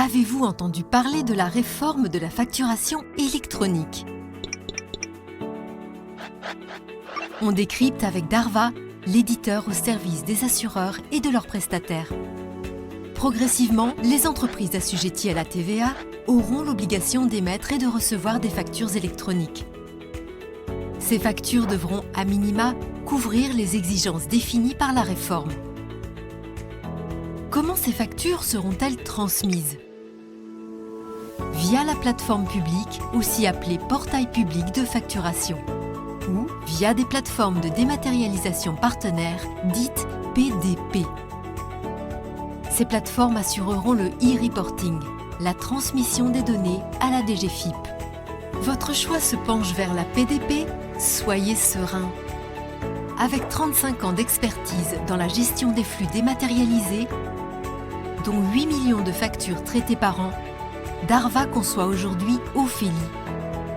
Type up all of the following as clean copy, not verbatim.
Avez-vous entendu parler de la réforme de la facturation électronique? On décrypte avec Darva, l'éditeur au service des assureurs et de leurs prestataires. Progressivement, les entreprises assujetties à la TVA auront l'obligation d'émettre et de recevoir des factures électroniques. Ces factures devront, à minima, couvrir les exigences définies par la réforme. Comment ces factures seront-elles transmises? Via la plateforme publique, aussi appelée portail public de facturation, ou via des plateformes de dématérialisation partenaires, dites PDP. Ces plateformes assureront le e-reporting, la transmission des données à la DGFiP. Votre choix se penche vers la PDP? Soyez serein. Avec 35 ans d'expertise dans la gestion des flux dématérialisés, dont 8 millions de factures traitées par an, Darva conçoit aujourd'hui Ophélie,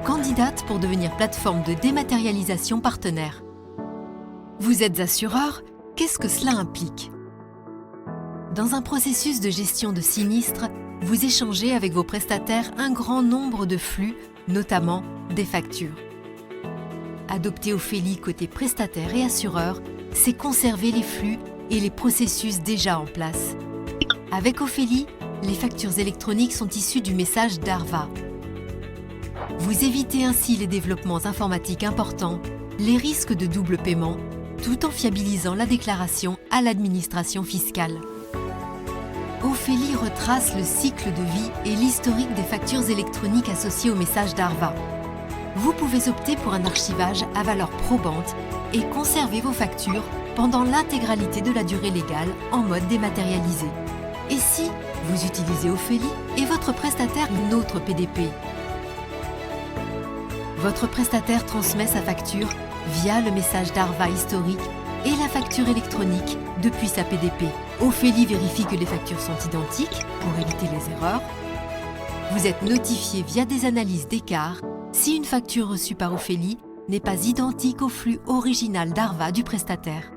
candidate pour devenir plateforme de dématérialisation partenaire. Vous êtes assureur, qu'est-ce que cela implique? Dans un processus de gestion de sinistres, vous échangez avec vos prestataires un grand nombre de flux, notamment des factures. Adopter Ophélie côté prestataire et assureur, c'est conserver les flux et les processus déjà en place. Avec Ophélie, les factures électroniques sont issues du message Darva. Vous évitez ainsi les développements informatiques importants, les risques de double paiement, tout en fiabilisant la déclaration à l'administration fiscale. Ophélie retrace le cycle de vie et l'historique des factures électroniques associées au message Darva. Vous pouvez opter pour un archivage à valeur probante et conserver vos factures pendant l'intégralité de la durée légale en mode dématérialisé. Et si vous utilisez Ophélie et votre prestataire une autre PDP? Votre prestataire transmet sa facture via le message Darva historique et la facture électronique depuis sa PDP. Ophélie vérifie que les factures sont identiques pour éviter les erreurs. Vous êtes notifié via des analyses d'écart si une facture reçue par Ophélie n'est pas identique au flux original Darva du prestataire.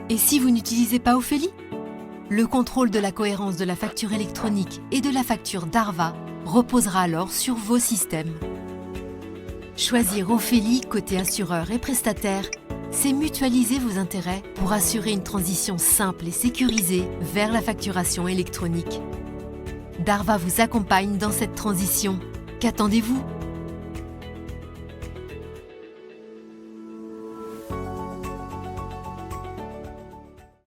Et si vous n'utilisez pas Ophélie? Le contrôle de la cohérence de la facture électronique et de la facture Darva reposera alors sur vos systèmes. Choisir Ophélie côté assureur et prestataire, c'est mutualiser vos intérêts pour assurer une transition simple et sécurisée vers la facturation électronique. Darva vous accompagne dans cette transition. Qu'attendez-vous?